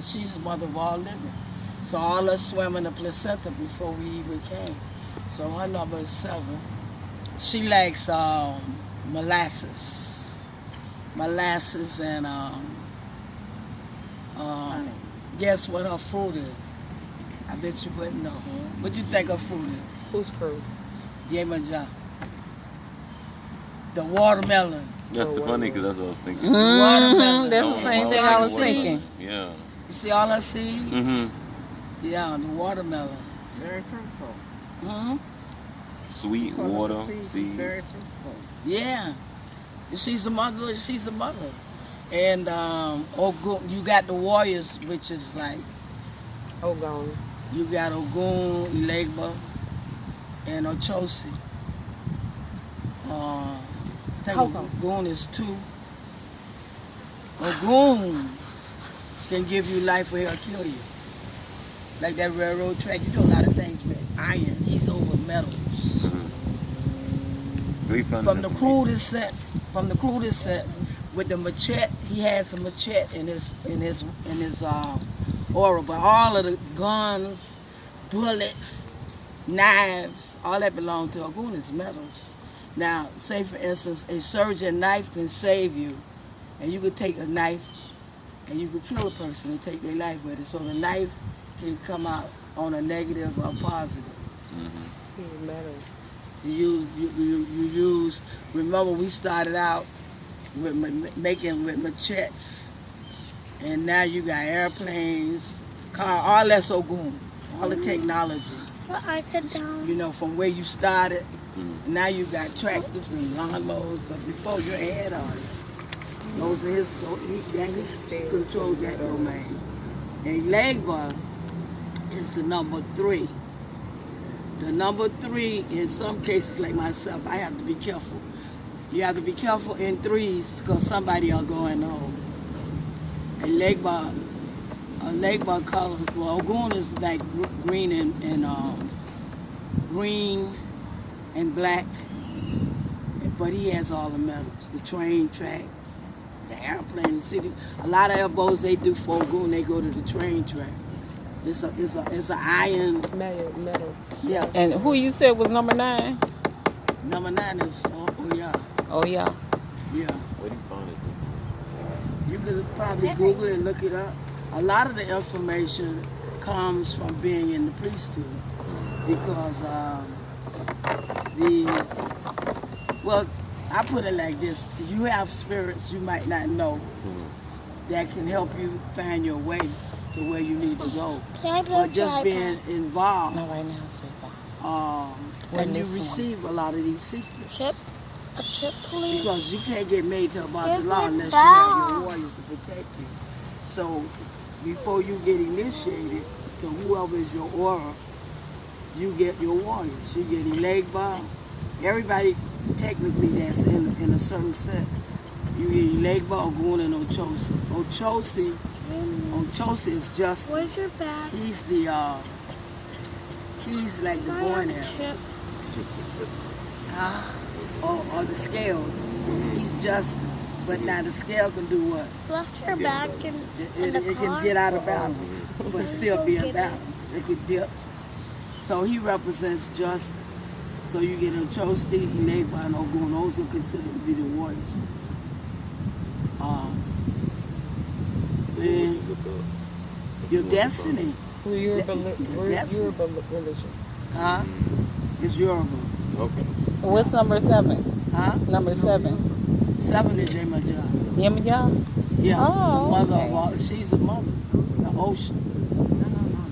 she's the mother of all living. So all us swam in the placenta before we even came. So her number is 7. She likes molasses. Molasses and guess what her fruit is? I bet you wouldn't know. What do you think her fruit is? Whose fruit? Yemaja. The watermelon. That's the funny because that's what I was thinking. Watermelon. That's the same thing I was thinking. Yeah. You see all her seeds? Mm-hmm. Yeah, the watermelon. Very fruitful. Mm-hmm. Sweet water seeds. Very fruitful. Yeah. She's the mother. She's the mother. And Ogun, you got the warriors, which is like Ogun. you got Ogun, Ilegba, and Ochosi. I think Ogun is 2. Ogun can give you life or he'll kill you. Like that railroad track, you do a lot of things with iron. He's over metals. From the crudest sense, with the machete, he has a machete in his aura. But all of the guns, bullets, knives, all that belong to Ogun is metals. Now, say for instance, a surgeon knife can save you, and you could take a knife and you could kill a person and take their life with it. So the knife can come out on a negative or positive. Metals. You use. Remember, we started out with making with machetes, and now you got airplanes, car, all that's Ogun, all the technology. You know, from where you started, now you got tractors and lawnmowers, but before you had all it. Those are his. He controls that domain. And Legba is the number 3. The number 3, in some cases like myself, I have to be careful. You have to be careful in 3s because somebody will go in the hole. A legba color, well, Ogun is like green and black, but he has all the metals. The train track, the airplane, the city. A lot of elbows they do for Ogun, they go to the train track. It's an iron metal. Yeah. And who you said was number 9? Number 9 is Oya. Oh yeah. Yeah. Where do you find it? You could probably Google it and look it up. A lot of the information comes from being in the priesthood because I put it like this: you have spirits you might not know that can help you find your way to where you need to go, or just being involved. Not right now, sweetheart. And you receive a lot of these secrets. A chip, please. Because you can't get made to about the law unless you have your warriors to protect you. So before you get initiated to whoever is your aura, you get your warriors. You get Ilegba. Everybody technically that's in a certain set. You get Ilegba, Ogun, and Ochosi. Ochosi is just. Where's your bag? He's like the born arrow. Or the scales. He's justice. But now the scale can do what? Left your bag in the It car. can get out of balance, but still be in balance. It could dip. So he represents justice. So you get Ochosi, Ilegba, and Ogun. Those are considered to be the warriors. Then your destiny. Yoruba religion. Huh? It's Yoruba. Okay. What's number 7? Huh? Number 7. 7 is Yemaja. Yemaja? Yeah. Oh, The mother okay. of all. She's the mother. The ocean.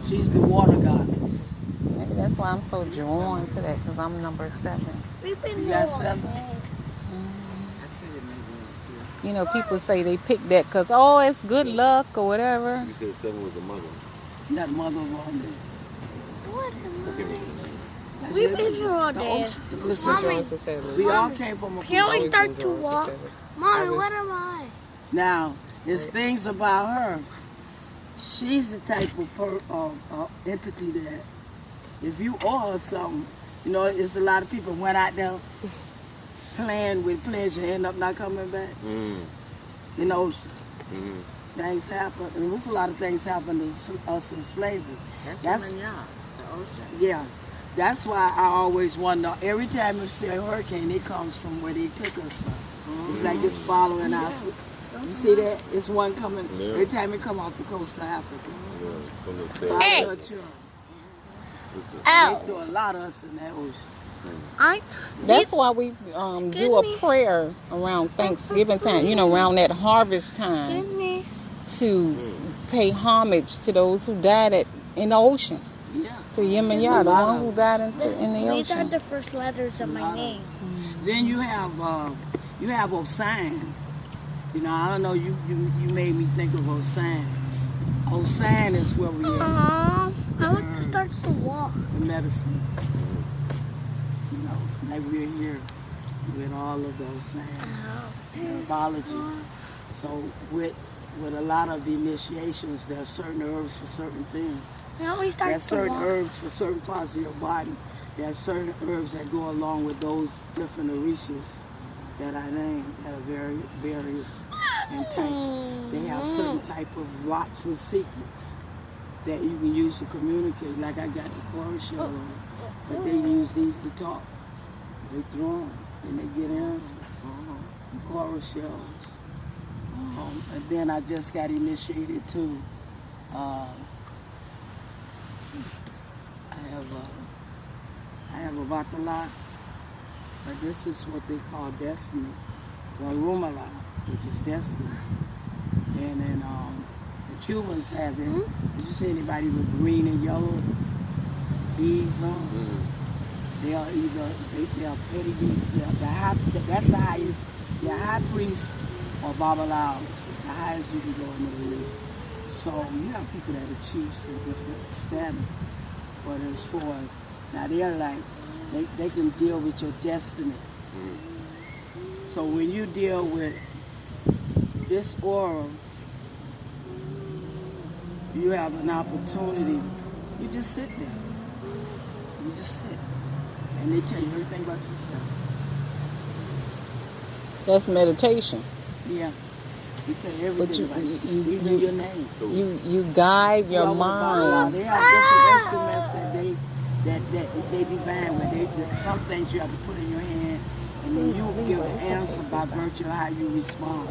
She's the water goddess. Maybe that's why I'm so drawn to that, because I'm number 7. We've been You got here all 7? day. You know, people say they pick that because, oh, it's good luck or whatever. You said 7 was the mother. That mother of all living. What am Okay. That's We've Yemaja. been here all The day. ocean. Listen, Mommy. we all came from a Can we place. start to walk? Mommy, what am I? Now, there's things about her. She's the type of entity that if you owe her something, you know, it's a lot of people went out there playing with pleasure, end up not coming back. You know, things happened. There was a lot of things happened to us in slavery. That's the ocean. yeah. That's why I always wonder. Every time you see a hurricane, it comes from where they took us from. It's like it's following us. You see that? It's one coming every time it come off the coast of Africa. Hey. Follow the children. Ow. They threw a lot of us in that ocean. That's why we do a prayer around Thanksgiving time, around that harvest time, Excuse me. to pay homage to those who died in the ocean. Yeah. To Yemaya, the one who died in the These are ocean. the first letters of my name. Then you have Osan. I don't know. You made me think of Osan. Osan is where we at. I want to start to walk. The medicines. Like we're here with all of those herbology. So with a lot of the initiations, there are certain herbs for certain things. Now we There start are to certain walk. herbs for certain parts of your body. There are certain herbs that go along with those different orishas that I named that are very various in types. They have certain type of rocks and secrets that you can use to communicate. Like I got the chorus on, but they use these to talk. They throw them and they get answers. The chorus shells. And then I just got initiated to. I have a Vatala, but this is what they call destiny. Rumala, which is destiny. And then the Cubans have it. Did you see anybody with green and yellow beads on? They are they are petty beads. That's the highest. The high priest or Babalaos, the highest you can go in the religion. So you have people that are chiefs in different status. But as far as, now they're like, they can deal with your destiny. So when you deal with this aura, you have an opportunity. You just sit there. You just sit. And they tell you everything about yourself. That's meditation. Yeah. They tell you everything about you. Even your name. You guide your mind. They have different instruments that they divine, but some things you have to put in your hand, and then you give an answer by virtue of how you respond.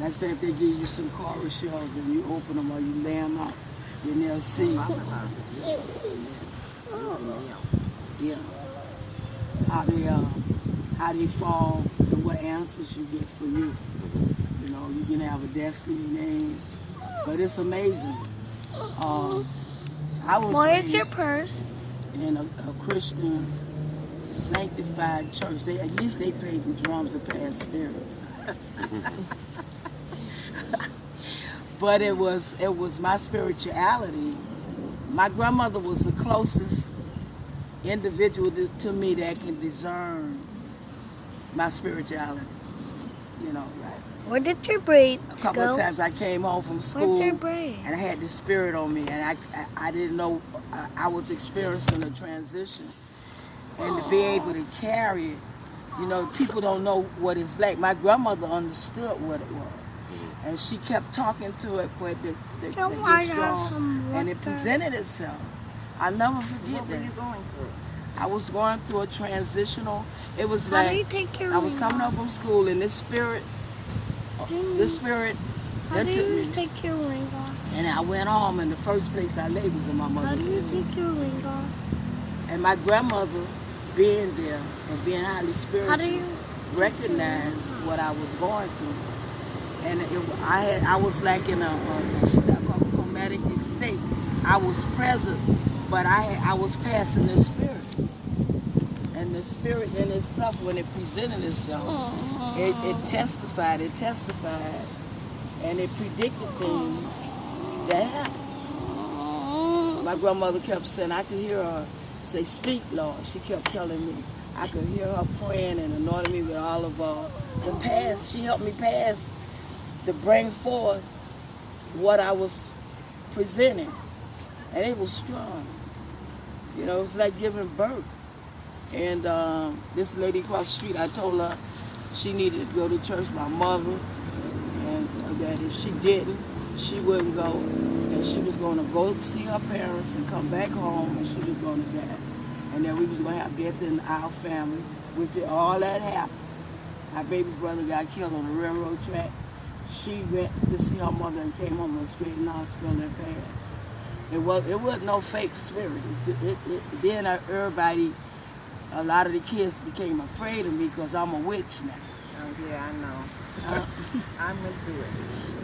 Let's say if they give you some chorus shells and you open them or you lay them out, then they'll see. Yeah. How they fall and what answers you get for you. You can have a destiny name, but it's amazing. I was Where's your raised purse? in a Christian sanctified church. At least they played the drums to pass spirits. But it was my spirituality. My grandmother was the closest individual to me that can discern my spirituality. Right. Where did your braids A couple go? of times I came home from school Where's your braid? and I had this spirit on me, and I didn't know I was experiencing a transition, and to be able to carry it, people don't know what it's like. My grandmother understood what it was, and she kept talking to it for it to get strong, and it presented itself. I'll never forget What were that. you going through? I was going through a transitional. It was How do you like take your I was ring coming off? up from school, and this spirit How that do took you me. take your ring off? And I went home, and the first place I laid was in my How mother's do you room. take your ring off? And my grandmother, being there and being highly How spiritual, do you? recognized what I was going through. And I was like in a chromatic state. I was present, but I was passing the spirit. And the spirit in itself, when it presented itself, it testified, and it predicted things that happened. My grandmother kept saying, I could hear her say, "Speak, Lord." She kept telling me. I could hear her praying and anointing me with all of the past. She helped me pass to bring forth what I was presenting. And it was strong. It was like giving birth. And this lady across the street, I told her she needed to go to church, my mother, and that if she didn't, she wouldn't go. And she was going to go see her parents and come back home, and she was going to die. And then we was going to have death in our family, which all that happened. Our baby brother got killed on the railroad track. She went to see her mother and came home and straight in the hospital and passed. It wasn't no fake spirit. Then everybody, a lot of the kids became afraid of me because I'm a witch now. Oh, yeah, I know. I'm into it.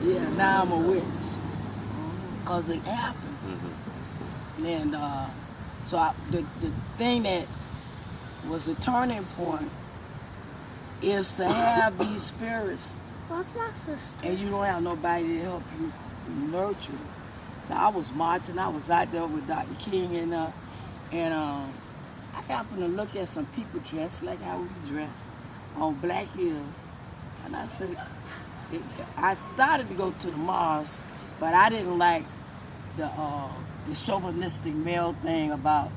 Yeah, now I'm a witch. Because it happened. And so the thing that was a turning point is to have these spirits. What's my sister? And you don't have nobody to help you nurture it. So I was marching, I was out there with Dr. King, and I happened to look at some people dressed like how we dress on Black Hills. And I said, I started to go to the mosque, but I didn't like the chauvinistic male thing about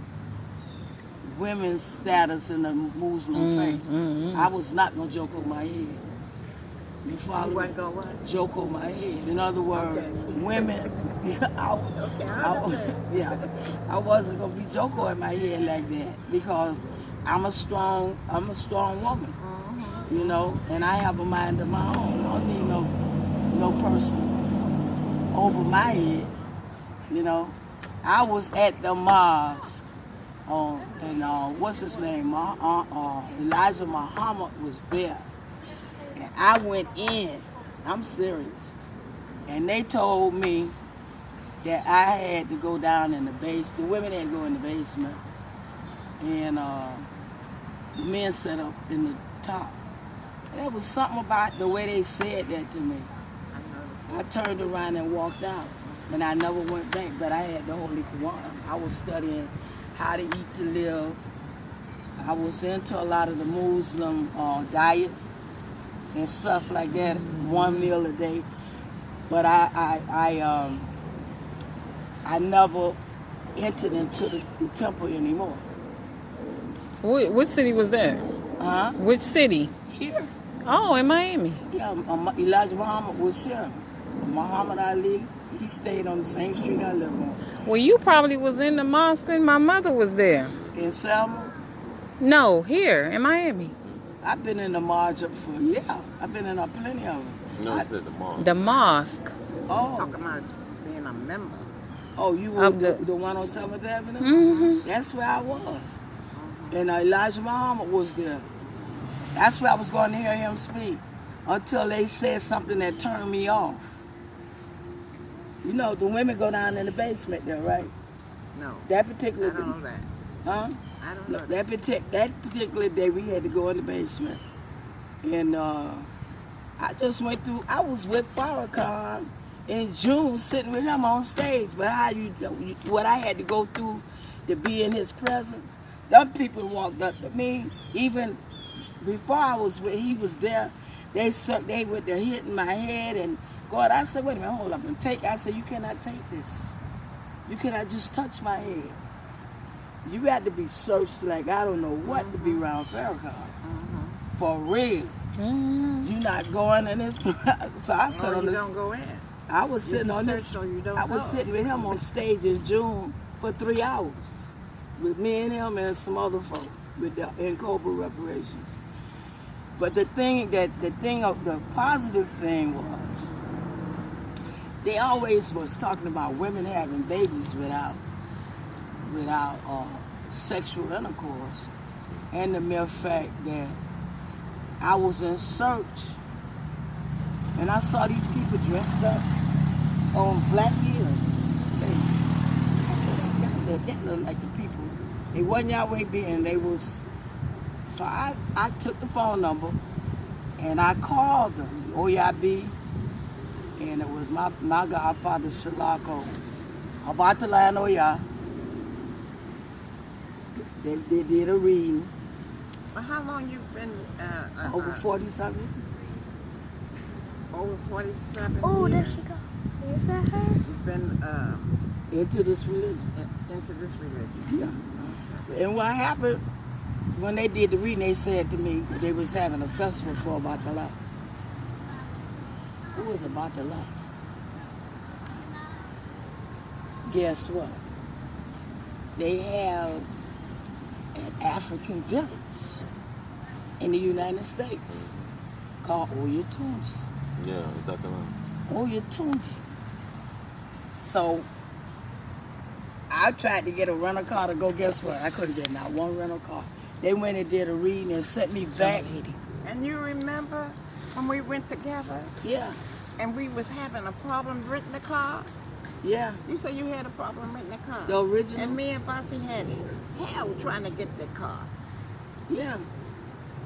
women's status in the Muslim faith. I was not going to joke on my head. You follow me? wasn't going to what? Joke on my head. In other words, women, I wasn't going to be joking on my head like that because I'm a strong woman, you know, and I have a mind of my own. I don't need no person over my head, you know. I was at the mosque, and what's his name? Elijah Muhammad was there. And I went in, I'm serious, and they told me that I had to go down in the basement. The women had to go in the basement, and the men set up in the top. There was something about the way they said that to me. I turned around and walked out, and I never went back, but I had the Holy Quran. I was studying how to eat to live. I was into a lot of the Muslim diet and stuff like that, one meal a day. But I never entered into the temple anymore. Which city was that? Huh? Which city? Here. Oh, in Miami. Yeah, Elijah Muhammad was here. Muhammad Ali, he stayed on the same street I live on. Well, you probably was in the mosque and my mother was there. In Selma? No, here in Miami. I've been in the mosque I've been in plenty of them. No, it's at the mosque. The mosque. Oh, Talking about being a member. oh, you were Of the the- one on 7th Avenue? Mm-hmm. That's where I was. And Elijah Muhammad was there. That's where I was going to hear him speak until they said something that turned me off. You know, the women go down in the basement there, right? No, That I particular don't know that. huh? I don't know that. That particular day we had to go in the basement. And I just went through, I was with Farrakhan in June sitting with him on stage. But what I had to go through to be in his presence, them people walked up to me, even before he was there, they were there hitting my head and God, I said, wait a minute, hold up and I said, you cannot take this. You cannot just touch my head. You had to be searched like I don't know what to be around Farrakhan. For real. You're not going in this. So I sat Or on you this. don't go in. I was You sitting be on this. searched or you don't I was go. sitting with him on stage in June for 3 hours, with me and him and some other folk in Cobra Reparations. But the positive thing was, they always was talking about women having babies without sexual intercourse, and the mere fact that I was in search and I saw these people dressed up on Black Hills. I said, that look like the people. They wasn't Yahweh being, they was. So I took the phone number and I called them, OYB, and it was my godfather, Shalako, Abatala and Oya. They did a reading. But how long you been Over 40-something years. over 47 Oh, there years? she go. Is that her? You've been Into this religion. into this religion. Yeah. And what happened, when they did the reading, they said to me that they was having a festival for Abatala. It was about the life. Guess what? They have an African village in the United States called Oyatunji. Yeah, exactly. Oyatunji. So I tried to get a rental car to go. Guess what? I couldn't get not one rental car. They went and did a reading and sent me back. And you remember when we went together Yeah, and we was having a problem renting a car? yeah. You said you had a problem renting a car. The original. And me and Bossy had hell trying to get the car. Yeah.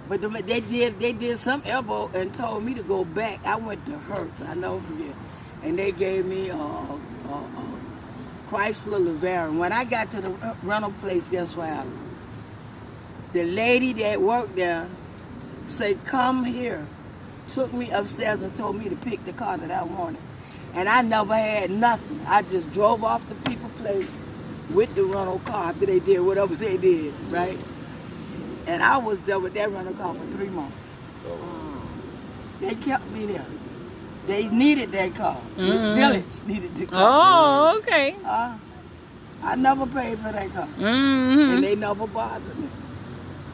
But they did some elbow and told me to go back. I went to Hertz, I never forget. And they gave me a Chrysler LeBaron. When I got to the rental place, guess what happened? The lady that worked there said, come here. Took me upstairs and told me to pick the car that I wanted. And I never had nothing. I just drove off the people place with the rental car after they did whatever they did, right? And I was there with that rental car for 3 months. They kept me there. They needed that car. The village needed the car. Oh, okay. I never paid for that car. Mm-hmm. And they never bothered me.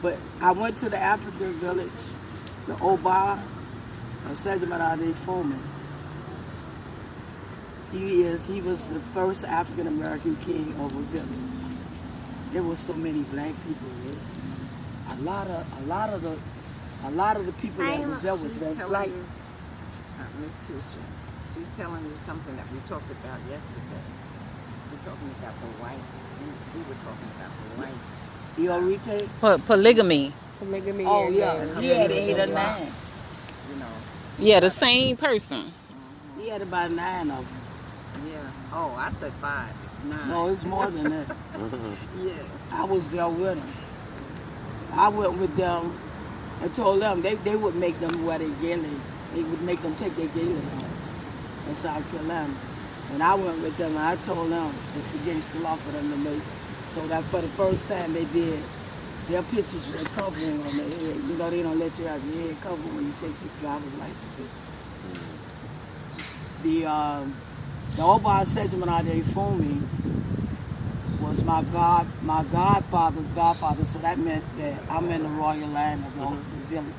But I went to the African village, the Oba, Sejamada Foreman. He was the first African American king of a village. There was so many black people there. A lot of the people that was there was that black. Miss Christian, she's telling you something that we talked about yesterday. We're talking about the white. We were talking about the white. You all retake? Polygamy. Polygamy. Oh and, yeah, he had 8 or 9. You know. Yeah, the same person. He had about 9 of them. Yeah. Oh, I said 5. 9. No, it's more than that. Yes. I was there with them. I went with them and told them they would make them wear their gele. They would make them take their gele off in South Carolina. And I went with them and I told them it's against the law for them to make. So that for the first time they did, their pictures were covering on their head. You know, they don't let you have your head covered when you take your driver's license. The Oba Sejamana Foreman was my godfather's godfather, so that meant that I'm in the royal line of the village.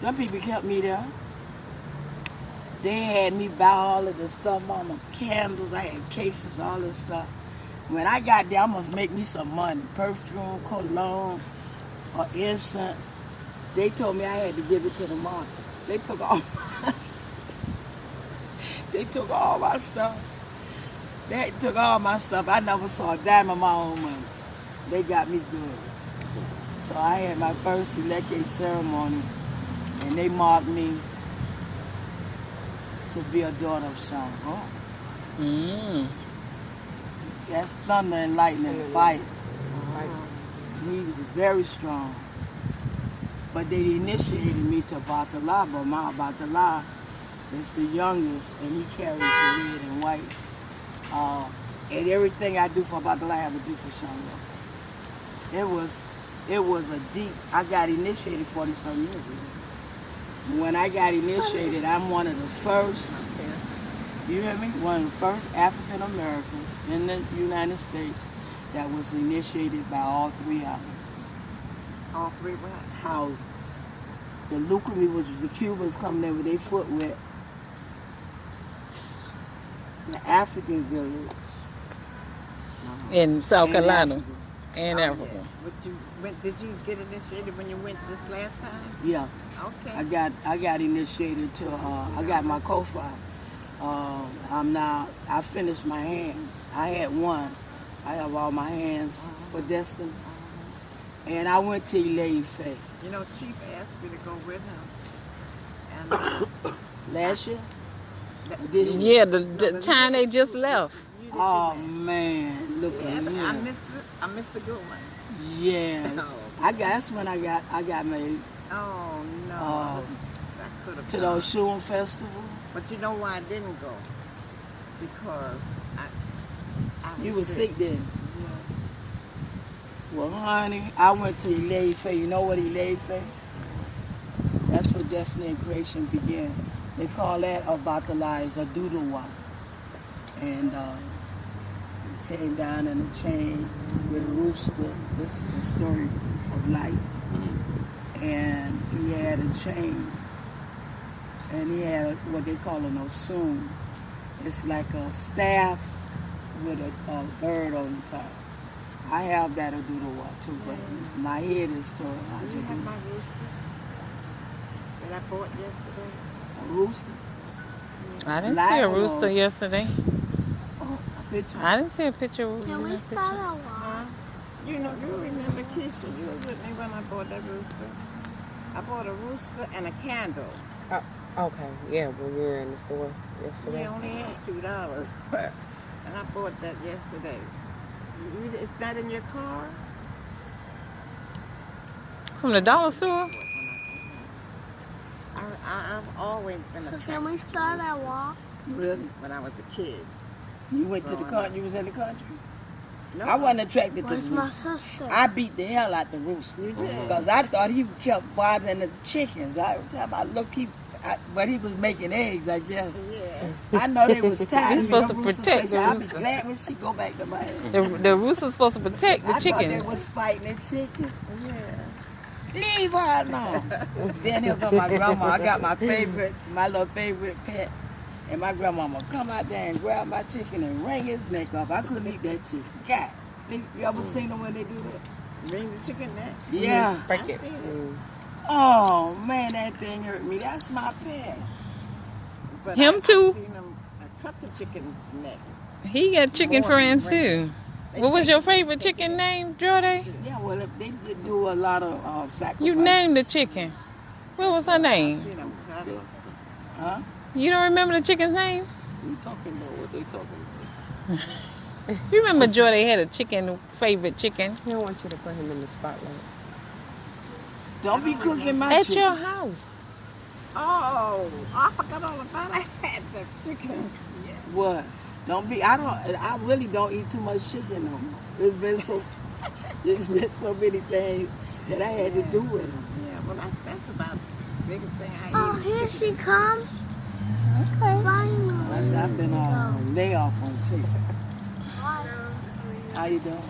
Them people kept me there. They had me buy all of the stuff, mama, candles, I had cases, all this stuff. When I got there, I must make me some money, perfume, cologne, or incense. They told me I had to give it to the market. They took all my stuff. They took all my stuff. I never saw a dime of my own money. They got me good. So I had my first elected ceremony, and they marked me to be a daughter of Shango. That's thunder and lightning fight. He was very strong. But they initiated me to Batala, but my Batala is the youngest, and he carries the red and white. And everything I do for Batala, I have to do for Shango. It was a deep, I got initiated 40-some years ago. When I got initiated, I'm one of the first, you hear me? One of the first African Americans in the United States that was initiated by all 3 houses. All 3 what? Houses. The Lucami, which was the Cubans coming there with their foot wet. The African village. In South And Carolina Africa. and Africa. Yeah. But did you get initiated when you went this last time? Yeah. Okay. I got initiated to, I got my co-file. I finished my hands. I had one. I have all my hands for Destin. And I went to Elaine Faye. You know, Chief asked me to go with him. And Last year? this year. Yeah, the time they just left. Oh man, look at Yes, me. I missed the good one. Yeah. Oh. That's when I got married Oh no. Oh. I could have to the Oshun Festival. But you know why I didn't go? Because I was You were sick then. Yeah. Well, honey, I went to Elaine Faye. You know what Elaine Faye? That's where Destiny and Creation began. They call that Abatalize a doodle-wop. And he came down in a chain with a rooster. This is the story of life. And he had a chain. And he had what they call an osum. It's like a staff with a bird on the top. I have that a doodle-wop too, but my head is tall. Do you have my rooster that I bought yesterday? A rooster? I didn't see a rooster yesterday. Oh, a picture. I didn't see a picture of Can we start a walk? Huh? You know, you remember Keisha, you was with me when I bought that rooster. I bought a rooster and a candle. Okay, yeah, when we were in the store yesterday. He only had $2, and I bought that yesterday. It's not in your car? From the dollar store? I've always been So attracted can we start a walk? Really? when I was a kid. You went to the country? You was in the country? No, I wasn't attracted to Where's the my rooster. sister? I beat the hell out the rooster. You did. Because I thought he kept bothering the chickens. Every time I look, but he was making eggs, I guess. Yeah. I know they was tired. You're supposed to Them roosters protect say, the I'll be rooster. glad when she go back to my house. The rooster's supposed to protect the I thought they chicken. was fighting the chicken. Yeah. Leave her alone. Then here come my grandma. I got my little favorite pet. And my grandmama come out there and grab my chicken and wring his neck off. I couldn't eat that chicken. God. You ever seen them when they do that? Bring the chicken neck. Yeah. I seen it. Oh, man, that thing hurt me. That's my pet. But Him I too. seen him cut the chicken's neck. He got chicken More friends than too. They What was take your it- favorite take chicken it. name, Jordan? Yeah, well, if they did do a lot of sacrifice. You named the chicken. What was her I name? seen him cut it. Huh? You don't remember the chicken's name? We talking about what they talking about. You remember Jordan had a favorite chicken? I don't want you to put him in the spotlight. Don't be cooking my At chicken. your house. Oh, I forgot all about it. I had the chickens. Yes. What? Don't be. I really don't eat too much chicken no more. There's been so many things that I had to do with them. Yeah, well, that's about the biggest thing I Oh, eat. here is she chicken. comes. Okay. Finally. I've been on layoff on chicken. Bye. How you doing?